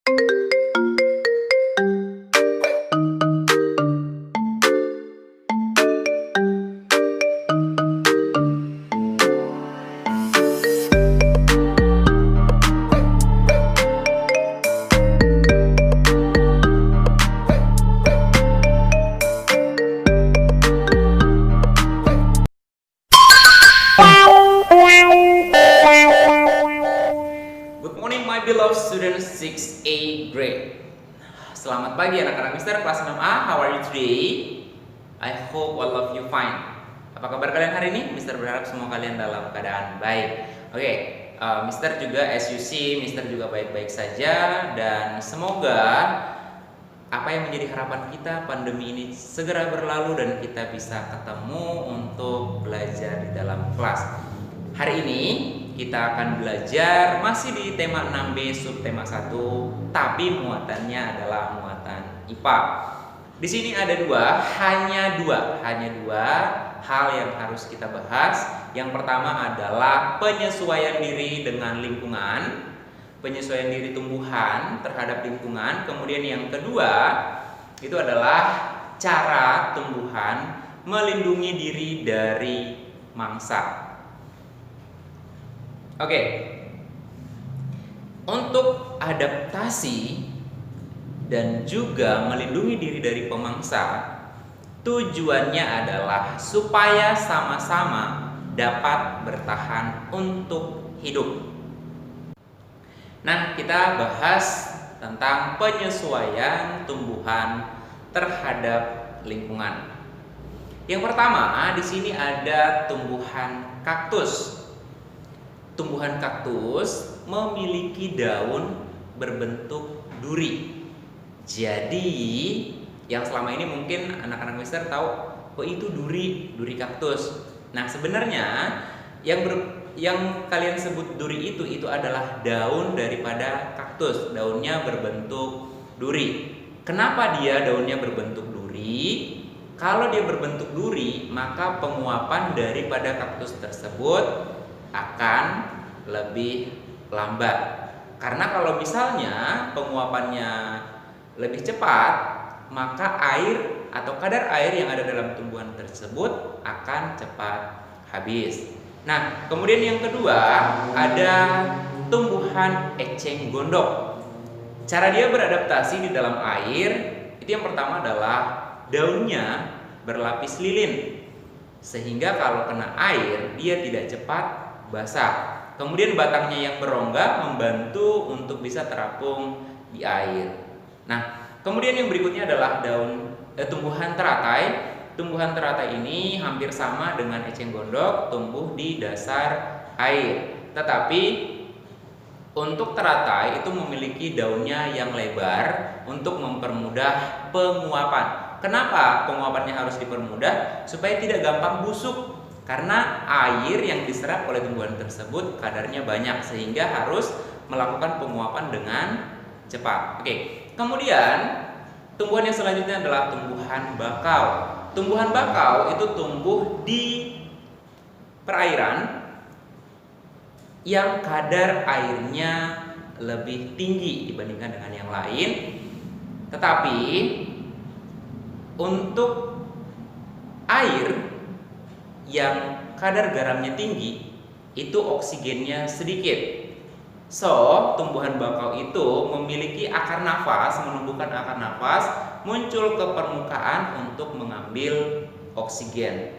Good morning my beloved students 6A grade. Selamat pagi anak-anak Mister kelas 6A. How are you today? I hope all of you fine. Apa kabar kalian hari ini? Mister berharap semua kalian dalam keadaan baik. Oke, Mister juga as you see, Mister juga baik-baik saja. Dan semoga apa yang menjadi harapan kita, pandemi ini segera berlalu dan kita bisa ketemu untuk belajar di dalam kelas. Hari ini kita akan belajar masih di tema 6B subtema 1, tapi muatannya adalah muatan IPA. Di sini ada hanya dua hal yang harus kita bahas. Yang pertama adalah penyesuaian diri dengan lingkungan, penyesuaian diri tumbuhan terhadap lingkungan. Kemudian yang kedua itu adalah cara tumbuhan melindungi diri dari mangsa. Oke, untuk adaptasi dan juga melindungi diri dari pemangsa, tujuannya adalah supaya sama-sama dapat bertahan untuk hidup. Nah, kita bahas tentang penyesuaian tumbuhan terhadap lingkungan. Yang pertama, di sini ada tumbuhan kaktus. Tumbuhan kaktus memiliki daun berbentuk duri. Jadi, yang selama ini mungkin anak-anak Mister tahu, oh itu duri kaktus. Nah, sebenarnya yang kalian sebut duri itu adalah daun daripada kaktus. Daunnya berbentuk duri. Kenapa dia daunnya berbentuk duri? Kalau dia berbentuk duri, maka penguapan daripada kaktus tersebut akan lebih lambat. Karena kalau misalnya penguapannya lebih cepat, maka air atau kadar air yang ada dalam tumbuhan tersebut akan cepat habis. Nah, kemudian yang kedua ada tumbuhan eceng gondok. Cara dia beradaptasi di dalam air itu yang pertama adalah daunnya berlapis lilin, sehingga kalau kena air dia tidak cepat basah. Kemudian batangnya yang berongga membantu untuk bisa terapung di air. Nah, kemudian yang berikutnya adalah tumbuhan teratai. Tumbuhan teratai ini hampir sama dengan eceng gondok, tumbuh di dasar air. Tetapi untuk teratai itu memiliki daunnya yang lebar untuk mempermudah penguapan. Kenapa penguapannya harus dipermudah? Supaya tidak gampang busuk. Karena air yang diserap oleh tumbuhan tersebut kadarnya banyak, sehingga harus melakukan penguapan dengan cepat. Oke. Kemudian tumbuhan yang selanjutnya adalah tumbuhan bakau. Tumbuhan bakau itu tumbuh di perairan yang kadar airnya lebih tinggi dibandingkan dengan yang lain. Tetapi untuk air yang kadar garamnya tinggi itu oksigennya sedikit. So, tumbuhan bakau itu memiliki akar nafas, menumbuhkan akar nafas, muncul ke permukaan untuk mengambil oksigen.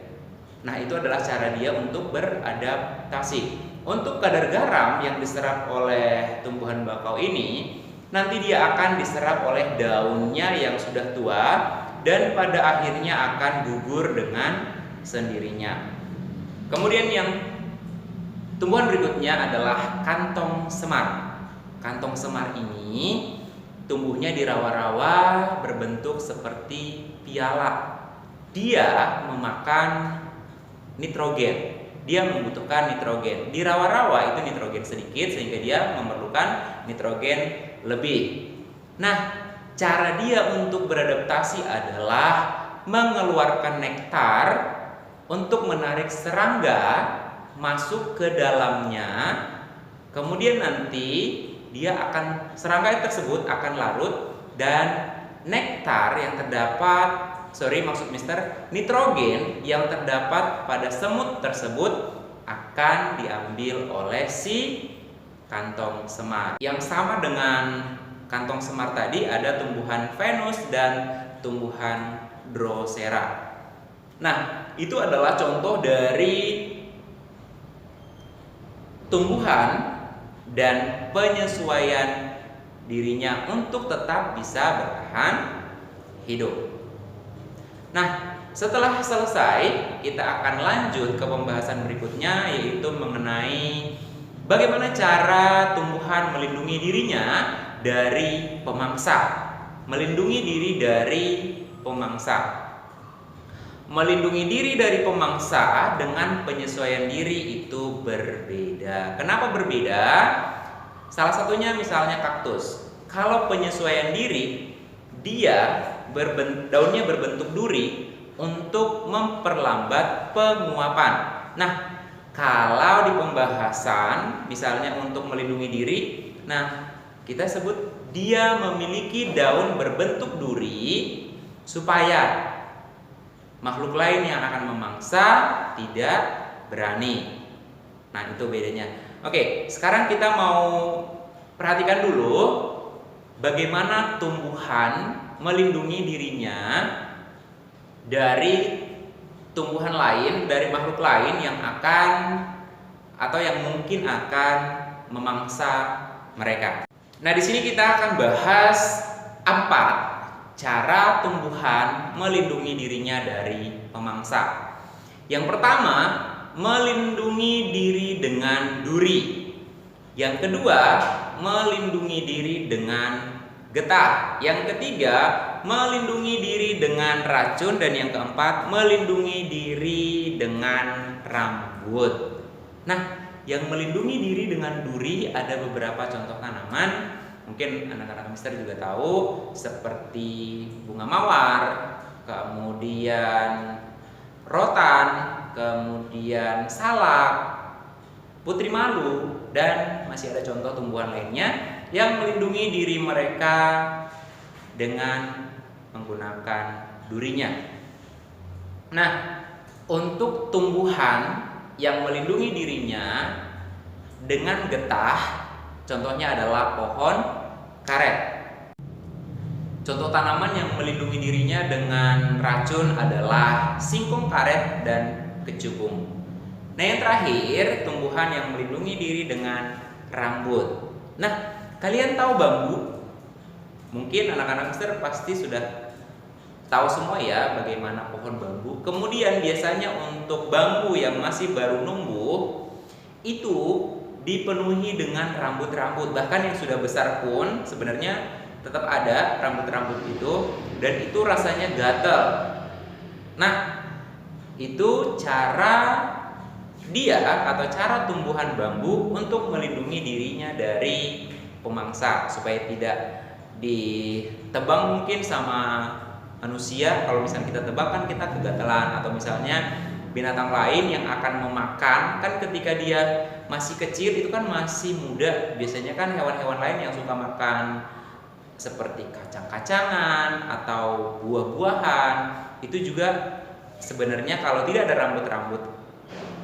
Nah, itu adalah cara dia untuk beradaptasi. Untuk kadar garam yang diserap oleh tumbuhan bakau ini, nanti dia akan diserap oleh daunnya yang sudah tua dan pada akhirnya akan gugur dengan sendirinya. Kemudian yang tumbuhan berikutnya adalah kantong semar. Kantong semar ini tumbuhnya di rawa-rawa berbentuk seperti piala. Dia memakan nitrogen. Dia membutuhkan nitrogen. Di rawa-rawa itu nitrogen sedikit sehingga dia memerlukan nitrogen lebih. Nah, cara dia untuk beradaptasi adalah mengeluarkan nektar untuk menarik serangga masuk ke dalamnya. Kemudian nanti serangkai tersebut akan larut dan nektar yang terdapat, nitrogen yang terdapat pada semut tersebut akan diambil oleh si kantong semar. Yang sama dengan kantong semar tadi, ada tumbuhan Venus dan tumbuhan Drosera. Nah, itu adalah contoh dari tumbuhan dan penyesuaian dirinya untuk tetap bisa bertahan hidup. Nah, setelah selesai, kita akan lanjut ke pembahasan berikutnya, yaitu mengenai bagaimana cara tumbuhan melindungi dirinya dari pemangsa. Melindungi diri dari pemangsa. Melindungi diri dari pemangsa dengan penyesuaian diri itu berbeda. Kenapa berbeda? Salah satunya misalnya kaktus. Kalau penyesuaian diri, daunnya berbentuk duri untuk memperlambat penguapan. Nah, kalau di pembahasan misalnya untuk melindungi diri, nah kita sebut dia memiliki daun berbentuk duri supaya makhluk lain yang akan memangsa tidak berani. Nah, itu bedanya. Oke, sekarang kita mau perhatikan dulu bagaimana tumbuhan melindungi dirinya dari tumbuhan lain, dari makhluk lain yang akan atau yang mungkin akan memangsa mereka. Nah, di sini kita akan bahas 4 cara tumbuhan melindungi dirinya dari pemangsa. Yang pertama, melindungi diri dengan duri. Yang kedua, melindungi diri dengan getah. Yang ketiga, melindungi diri dengan racun. Dan yang keempat, melindungi diri dengan rambut. Nah, yang melindungi diri dengan duri ada beberapa contoh tanaman. Mungkin anak-anak mister juga tahu, seperti bunga mawar, kemudian rotan, kemudian salak, putri malu, dan masih ada contoh tumbuhan lainnya yang melindungi diri mereka dengan menggunakan durinya. Nah, untuk tumbuhan yang melindungi dirinya dengan getah, contohnya adalah pohon karet. Contoh tanaman yang melindungi dirinya dengan racun adalah singkong karet dan kecubung. Nah, yang terakhir, tumbuhan yang melindungi diri dengan rambut. Nah, kalian tahu bambu? Mungkin anak-anak mister pasti sudah tahu semua ya bagaimana pohon bambu. Kemudian biasanya untuk bambu yang masih baru numbuh itu dipenuhi dengan rambut-rambut. Bahkan yang sudah besar pun sebenarnya tetap ada rambut-rambut itu, dan itu rasanya gatal. Nah, itu cara tumbuhan bambu untuk melindungi dirinya dari pemangsa supaya tidak ditebang mungkin sama manusia. Kalau misalnya kita tebak kan kita kegatalan, atau misalnya binatang lain yang akan memakan, kan ketika dia masih kecil itu kan masih muda, biasanya kan hewan-hewan lain yang suka makan seperti kacang-kacangan atau buah-buahan, itu juga sebenarnya kalau tidak ada rambut-rambut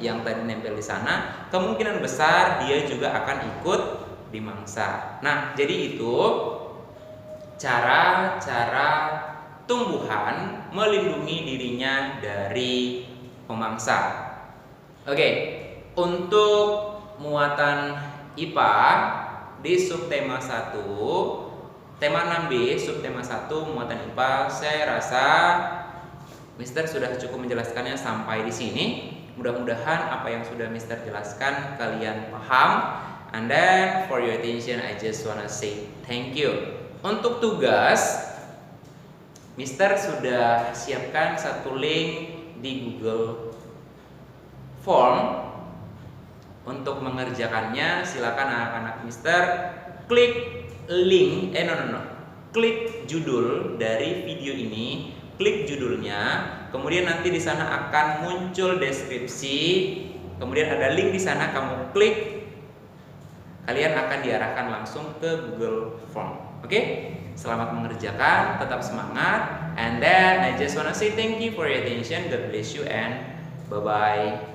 yang tadi nempel di sana, kemungkinan besar dia juga akan ikut dimangsa. Nah, jadi itu cara-cara tumbuhan melindungi dirinya dari pemangsa. Oke, untuk muatan IPA di subtema 1, tema 6B, subtema 1, muatan IPA, saya rasa Mister sudah cukup menjelaskannya sampai di sini. Mudah-mudahan apa yang sudah Mister jelaskan kalian paham. And then for your attention, I just wanna say thank you. Untuk tugas, Mister sudah siapkan satu link di Google Form. Untuk mengerjakannya, silakan anak-anak Mister klik link, klik judul dari video ini, klik judulnya, kemudian nanti di sana akan muncul deskripsi, kemudian ada link di sana, kamu klik kalian akan diarahkan langsung ke Google Form. Oke? Selamat mengerjakan, tetap semangat. And then I just wanna say thank you for your attention. God bless you and bye-bye.